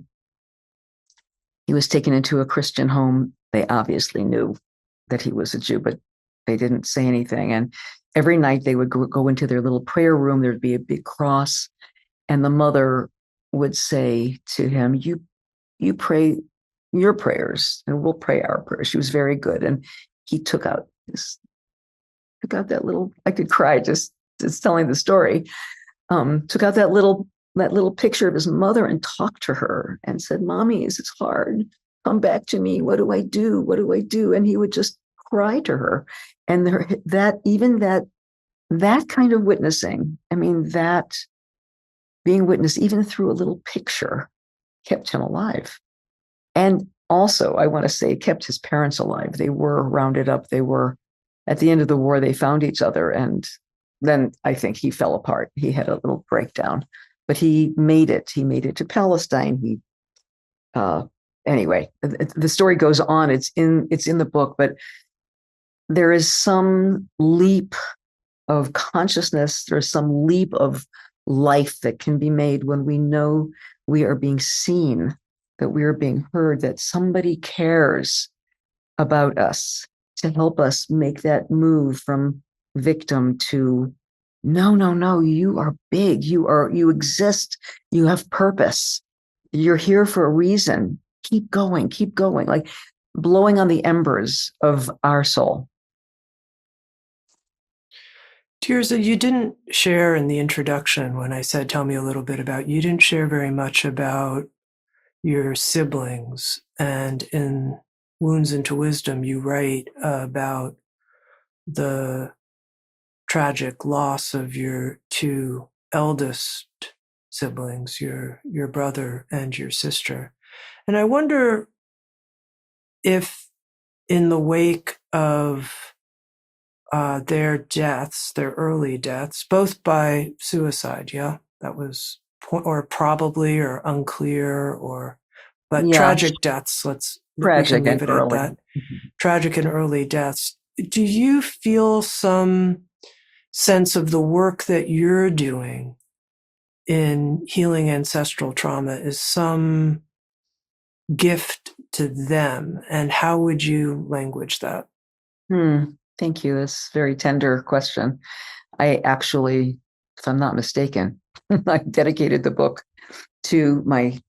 he was taken into a Christian home. They obviously knew that he was a Jew, but they didn't say anything. And every night they would go into their little prayer room. There'd be a big cross. And the mother would say to him, you pray your prayers and we'll pray our prayers. She was very good. And he took out that little, I could cry just telling the story, took out that little picture of his mother and talked to her and said, Mommy, is it hard? Come back to me. What do I do? What do I do? And he would just cry to her. And that kind of witnessing, I mean, that being witnessed even through a little picture kept him alive. And also, I want to say, kept his parents alive. They were rounded up. They were, at the end of the war, they found each other. And then I think he fell apart. He had a little breakdown. But he made it. He made it to Palestine. Anyway, the story goes on. It's in the book, but there is some leap of consciousness. There's some leap of life that can be made when we know we are being seen, that we are being heard, that somebody cares about us to help us make that move from victim to no, you are big. You exist. You have purpose. You're here for a reason. Keep going, like blowing on the embers of our soul. Tirzah, you didn't share in the introduction when I said, tell me a little bit about, you didn't share very much about your siblings. And in Wounds into Wisdom, you write about the tragic loss of your two eldest siblings, your brother and your sister. And I wonder if in the wake of their deaths, their early deaths, both by suicide, that was, or probably, or unclear, but tragic deaths, tragic we can leave it at that. Tragic and early deaths. Do you feel some sense of the work that you're doing in healing ancestral trauma is some gift to them? And how would you language that? Thank you. That's a very tender question. I actually, if I'm not mistaken, I dedicated the book to my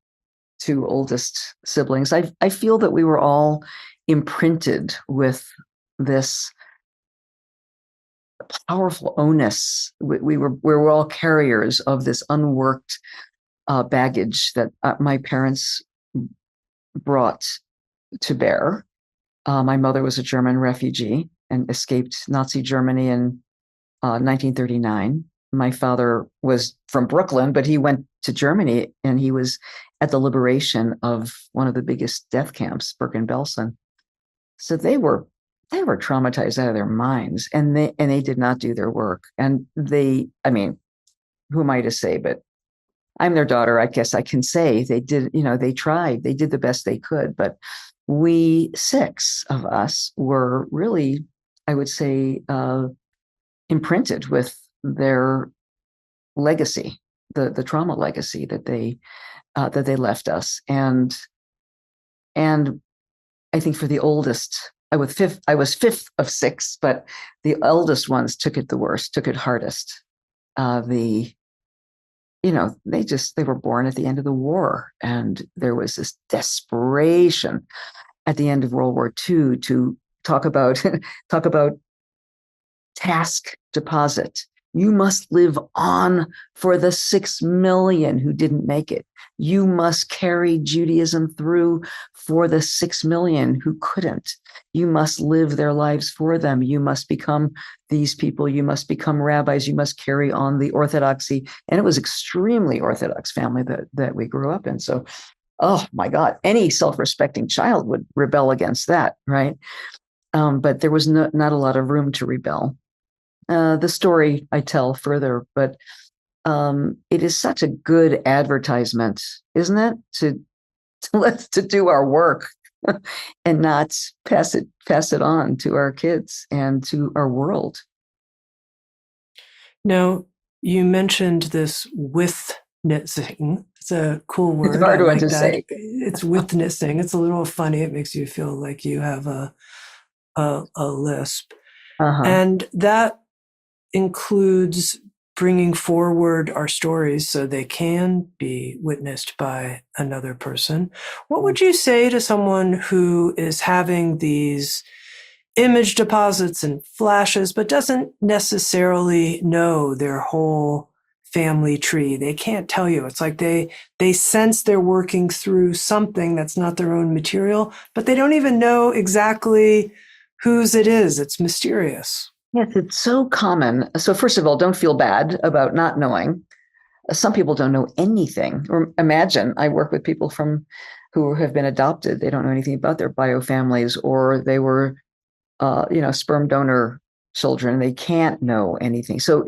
two oldest siblings. I feel that we were all imprinted with this powerful onus. We were all carriers of this unworked baggage that my parents brought to bear. My mother was a German refugee and escaped Nazi Germany in 1939. My father was from Brooklyn, but he went to Germany, and he was at the liberation of one of the biggest death camps, Bergen-Belsen. So they were traumatized out of their minds, and they did not do their work. And I mean, who am I to say? But I'm their daughter. I guess I can say they did. They tried. They did the best they could. But we, 6 of us, were really, I would say, imprinted with their legacy, the trauma legacy that they left us. And I think for the oldest, I was fifth of 6, but the eldest ones took it the worst, took it hardest. They were born at the end of the war, and there was this desperation at the end of World War II to talk about task deposit. You must live on for the 6 million who didn't make it. You must carry Judaism through for the 6 million who couldn't. You must live their lives for them. You must become these people. You must become rabbis. You must carry on the orthodoxy. And it was extremely Orthodox family that we grew up in. So, oh my God, any self-respecting child would rebel against that, right? But there was not a lot of room to rebel. The story I tell further, but it is such a good advertisement, isn't it? To do our work and not pass it on to our kids and to our world. Now, you mentioned this witnessing. It's a cool word. It's a hard one to say. It's witnessing. It's a little funny. It makes you feel like you have a lisp. Uh-huh. And that includes bringing forward our stories so they can be witnessed by another person. What would you say to someone who is having these image deposits and flashes, but doesn't necessarily know their whole family tree? They can't tell you. It's like they sense they're working through something that's not their own material, but they don't even know exactly whose it is. It's mysterious. Yes, it's so common. So first of all, don't feel bad about not knowing. Some people don't know anything. Or imagine, I work with people who have been adopted. They don't know anything about their bio families, or they were, sperm donor children. They can't know anything. So,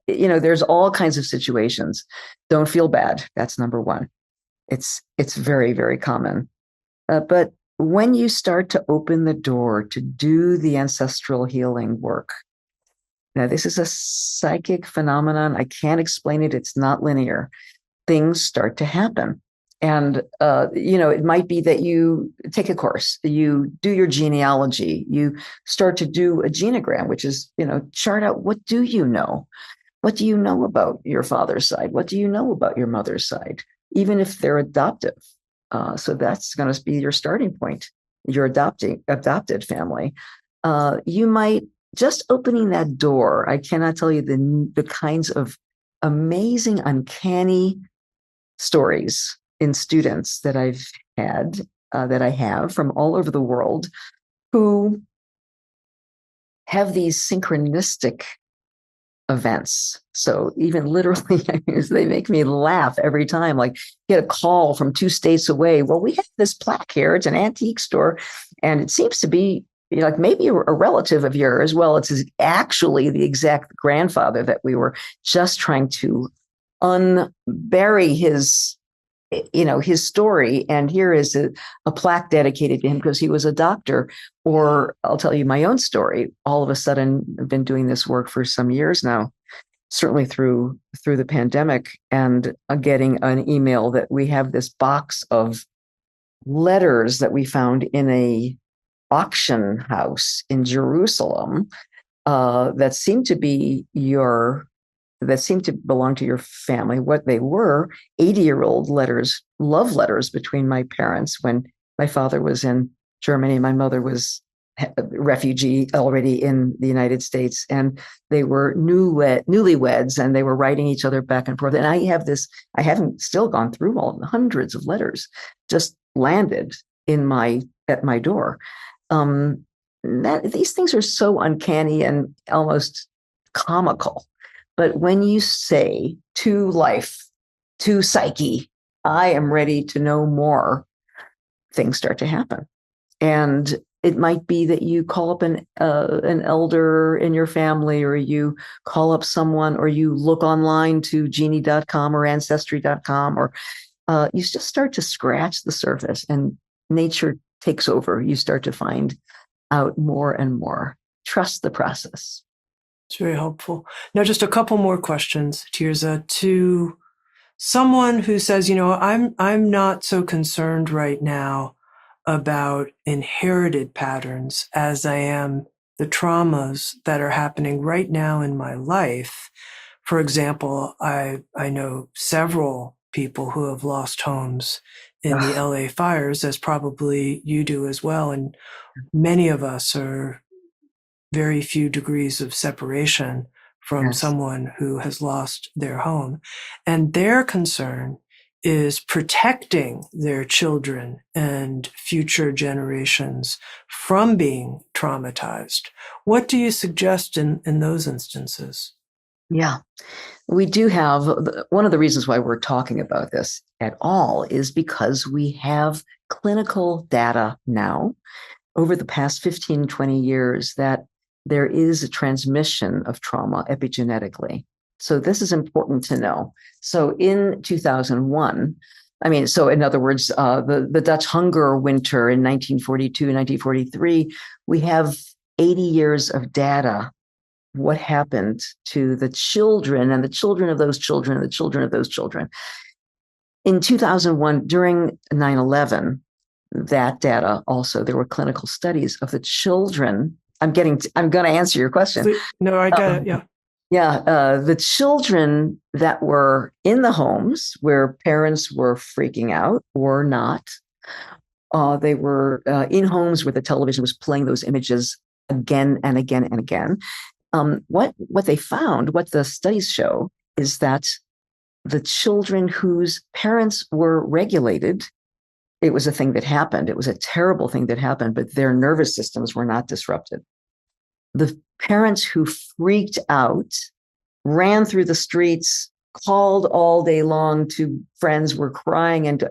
there's all kinds of situations. Don't feel bad. That's number one. It's very, very common. But when you start to open the door to do the ancestral healing work, now this is a psychic phenomenon. I can't explain it. It's not linear. Things start to happen. And, it might be that you take a course, you do your genealogy, you start to do a genogram, which is, chart out, what do you know? What do you know about your father's side? What do you know about your mother's side? Even if they're adoptive. So that's going to be your starting point, your adopted family. You might, just opening that door, I cannot tell you the kinds of amazing, uncanny stories in students that I've had, that I have from all over the world, who have these synchronistic events. So even literally, they make me laugh every time. Like, get a call from 2 states away. Well, we have this plaque here. It's an antique store, and it seems to be like maybe a relative of yours. Well, it's actually the exact grandfather that we were just trying to unbury his story. And here is a plaque dedicated to him because he was a doctor. Or I'll tell you my own story. All of a sudden, I've been doing this work for some years now, certainly through the pandemic, and getting an email that we have this box of letters that we found in a auction house in Jerusalem that seemed to belong to your family. What they were, 80-year-old letters, love letters between my parents when my father was in Germany. My mother was refugee already in the United States, and they were newlyweds, and they were writing each other back and forth. And I haven't still gone through all hundreds of letters, just landed at my door. These things are so uncanny and almost comical. But when you say to life, to psyche, I am ready to know more, things start to happen. And it might be that you call up an elder in your family, or you call up someone, or you look online to genie.com or ancestry.com, or you just start to scratch the surface, and nature takes over. You start to find out more and more. Trust the process. It's very helpful. Now, just a couple more questions, Tirzah, to someone who says, I'm not so concerned right now about inherited patterns as I am the traumas that are happening right now in my life. For example, I know several people who have lost homes in the LA fires, as probably you do as well. And many of us are very few degrees of separation from someone who has lost their home. And their concern is protecting their children and future generations from being traumatized. What do you suggest in those instances? Yeah, we do have, one of the reasons why we're talking about this at all is because we have clinical data now over the past 15, 20 years that there is a transmission of trauma epigenetically. So this is important to know. So in 2001, so in other words, the Dutch hunger winter in 1942, 1943, we have 80 years of data. What happened to the children and the children of those children and the children of those children. In 2001, during 9/11, that data also, there were clinical studies of the children. I'm going to answer your question. No, I got it. Yeah. Yeah. The children that were in the homes where parents were freaking out or not, they were in homes where the television was playing those images again and again and again. What they found, what the studies show, is that the children whose parents were regulated, it was a thing that happened. It was a terrible thing that happened, but their nervous systems were not disrupted. The parents who freaked out, ran through the streets, called all day long to friends, were crying and,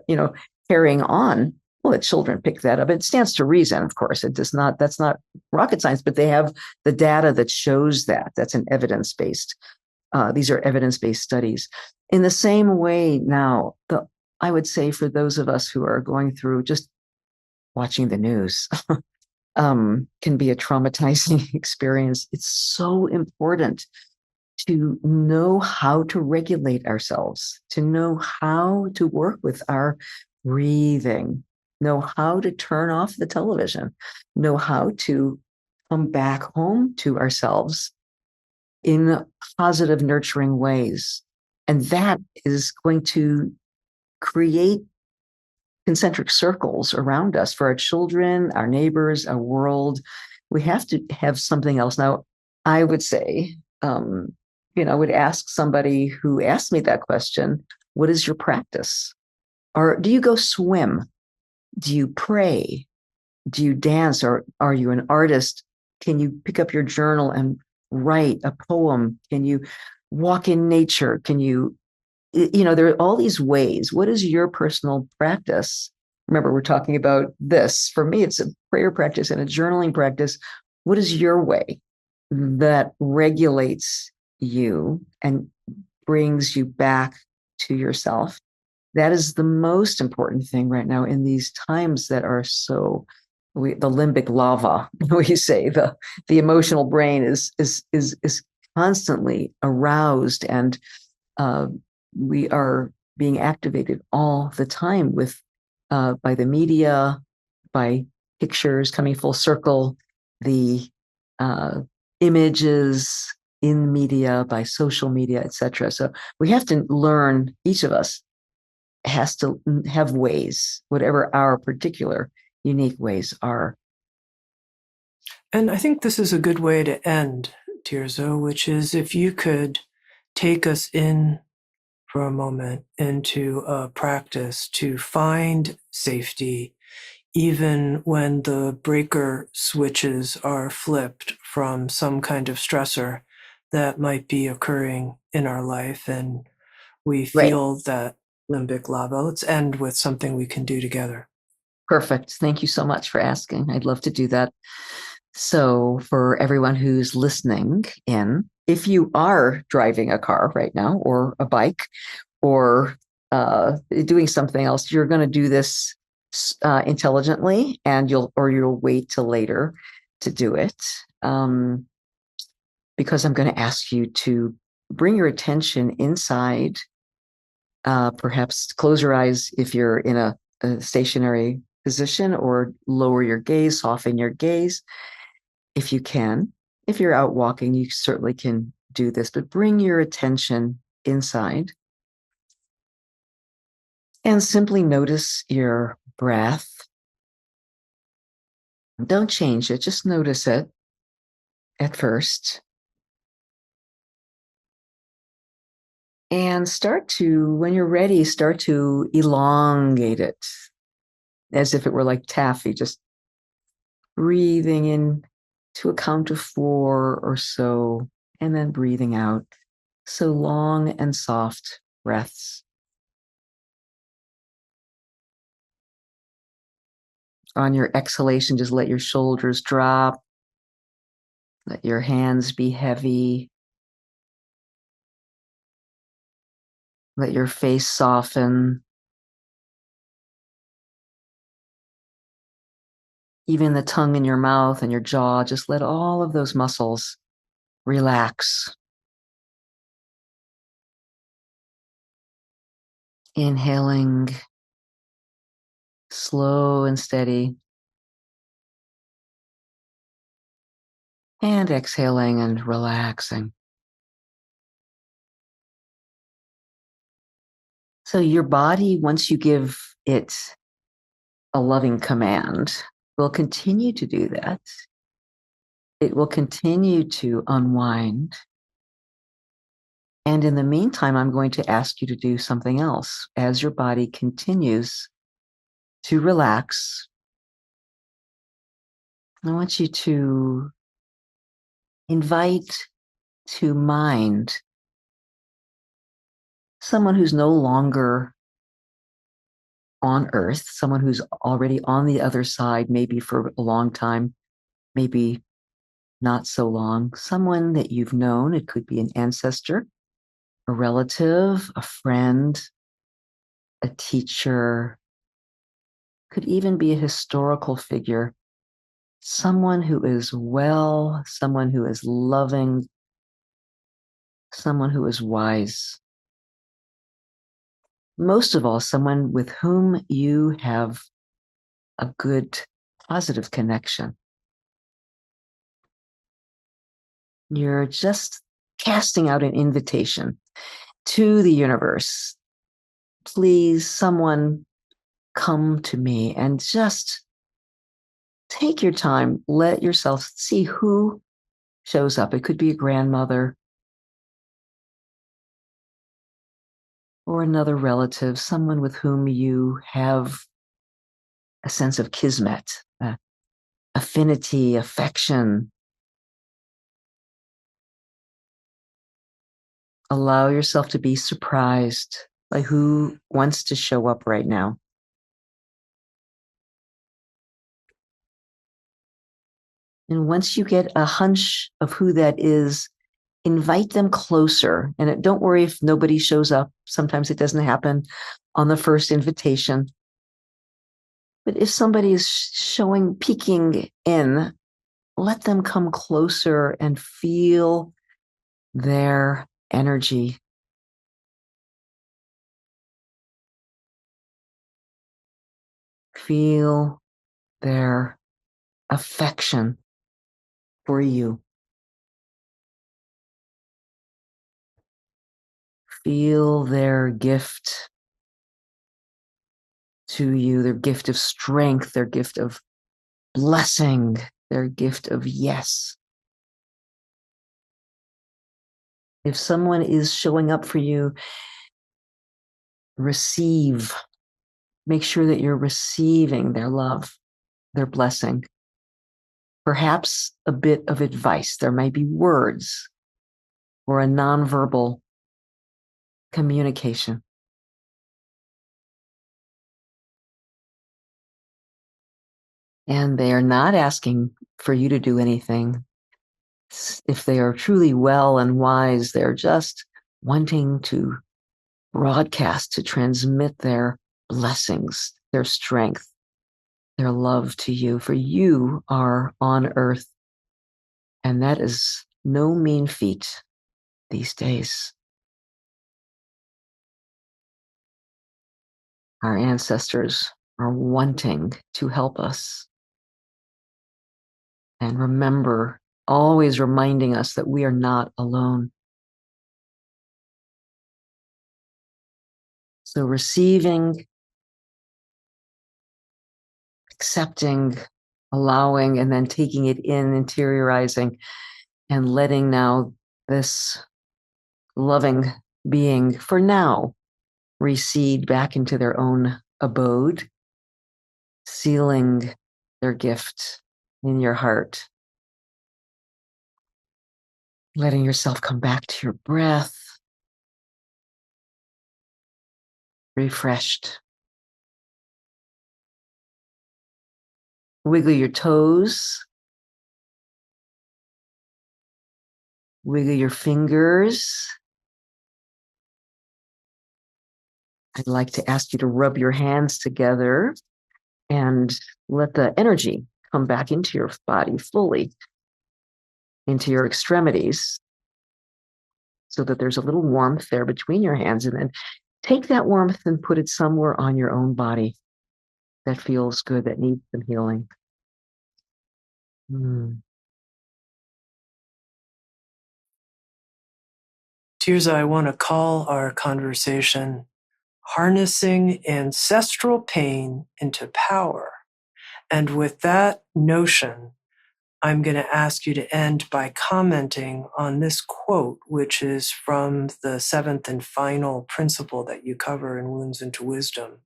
carrying on. Well, the children pick that up. It stands to reason, of course. That's not rocket science, but they have the data that shows that. That's an evidence-based. These are evidence-based studies. In the same way now, I would say for those of us who are going through just watching the news can be a traumatizing experience. It's so important to know how to regulate ourselves, to know how to work with our breathing, know how to turn off the television, know how to come back home to ourselves in positive, nurturing ways. And that is going to create concentric circles around us for our children, our neighbors, our world. We have to have something else. Now, I would say, I would ask somebody who asked me that question, what is your practice? Or do you go swim? Do you pray? Do you dance? Or are you an artist? Can you pick up your journal and write a poem? Can you walk in nature? Can you, there are all these ways. What is your personal practice? Remember, we're talking about this. For me, it's a prayer practice and a journaling practice. What is your way that regulates you and brings you back to yourself? That is the most important thing right now in these times that are so, the limbic lava, we say, the emotional brain is constantly aroused, and we are being activated all the time by the media, by pictures coming full circle, the images in media, by social media, etc. So we have to learn, each of us has to have ways, whatever our particular unique ways are, And I think this is a good way to end, Tirzah, which is if you could take us in for a moment into a practice to find safety even when the breaker switches are flipped from some kind of stressor that might be occurring in our life and we Right. feel that limbic lava. Let's end with something we can do together. Perfect. Thank you so much for asking. I'd love to do that. So, for everyone who's listening in, if you are driving a car right now or a bike or doing something else, you're going to do this intelligently, and you'll wait till later to do it, because I'm going to ask you to bring your attention inside. Perhaps close your eyes if you're in a stationary position, or lower your gaze, soften your gaze if you can. If you're out walking, you certainly can do this, but bring your attention inside and simply notice your breath. Don't change it, just notice it at first. And when you're ready, start to elongate it as if it were like taffy, just breathing in to a count of 4 or so, and then breathing out. So long and soft breaths. On your exhalation, just let your shoulders drop. Let your hands be heavy. Let your face soften. Even the tongue in your mouth and your jaw, just let all of those muscles relax. Inhaling, slow and steady. And exhaling and relaxing. So your body, once you give it a loving command, will continue to do that. It will continue to unwind. And in the meantime, I'm going to ask you to do something else. As your body continues to relax, I want you to invite to mind someone who's no longer on earth, someone who's already on the other side, maybe for a long time, maybe not so long, someone that you've known. It could be an ancestor, a relative, a friend, a teacher, could even be a historical figure, someone who is well, someone who is loving, someone who is wise. Most of all, someone with whom you have a good, positive connection. You're just casting out an invitation to the universe. Please, someone come to me, and just take your time. Let yourself see who shows up. It could be a grandmother or another relative, someone with whom you have a sense of kismet, affinity, affection. Allow yourself to be surprised by who wants to show up right now. And once you get a hunch of who that is, invite them closer. And don't worry if nobody shows up. Sometimes it doesn't happen on the first invitation. But if somebody is peeking in, let them come closer and feel their energy. Feel their affection for you. Feel their gift to you, their gift of strength, their gift of blessing, their gift of yes. If someone is showing up for you, receive. Make sure that you're receiving their love, their blessing. Perhaps a bit of advice. There may be words or a nonverbal communication. And they are not asking for you to do anything. If they are truly well and wise, they're just wanting to broadcast, to transmit their blessings, their strength, their love to you. For you are on earth, and that is no mean feat these days. Our ancestors are wanting to help us. And remember, always reminding us that we are not alone. So receiving, accepting, allowing, and then taking it in, interiorizing, and letting now this loving being, for now, recede back into their own abode, sealing their gift in your heart. Letting yourself come back to your breath, refreshed. Wiggle your toes. Wiggle your fingers. I'd like to ask you to rub your hands together and let the energy come back into your body fully, into your extremities, so that there's a little warmth there between your hands. And then take that warmth and put it somewhere on your own body that feels good, that needs some healing. Tirzah, I want to call our conversation Harnessing Ancestral Pain into Power. And with that notion, I'm going to ask you to end by commenting on this quote, which is from the seventh and final principle that you cover in Wounds into Wisdom.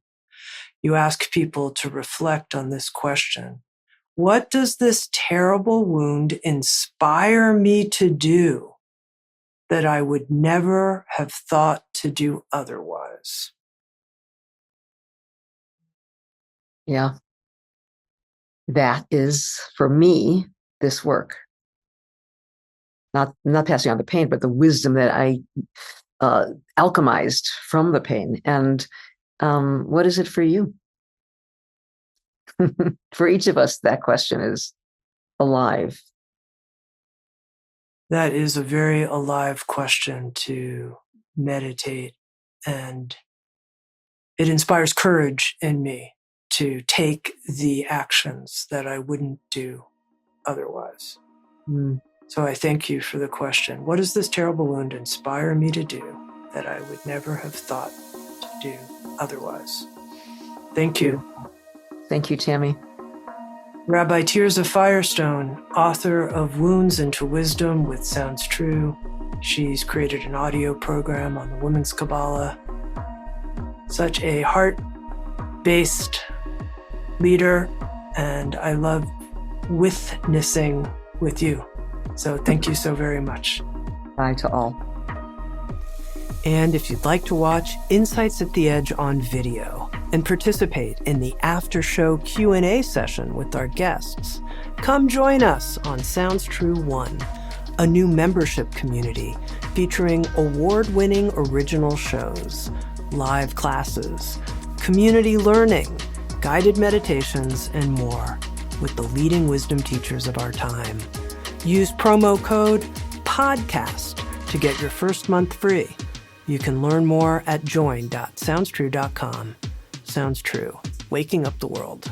You ask people to reflect on this question. What does this terrible wound inspire me to do that I would never have thought to do otherwise? Yeah. That is, for me, this work. Not passing on the pain, but the wisdom that I alchemized from the pain. And what is it for you? For each of us, that question is alive. That is a very alive question to meditate, and it inspires courage in me to take the actions that I wouldn't do otherwise. So I thank you for the question. What does this terrible wound inspire me to do that I would never have thought to do otherwise? Thank you. Thank you, Tami. Rabbi Tirzah Firestone, author of Wounds into Wisdom with Sounds True. She's created an audio program on the women's Kabbalah. Such a heart-based leader, and I love witnessing with you. So thank you so very much. Bye to all. And if you'd like to watch Insights at the Edge on video and participate in the after-show Q&A session with our guests, come join us on Sounds True 1, a new membership community featuring award-winning original shows, live classes, community learning, guided meditations, and more with the leading wisdom teachers of our time. Use promo code PODCAST to get your first month free. You can learn more at join.soundstrue.com. Sounds True, waking up the world.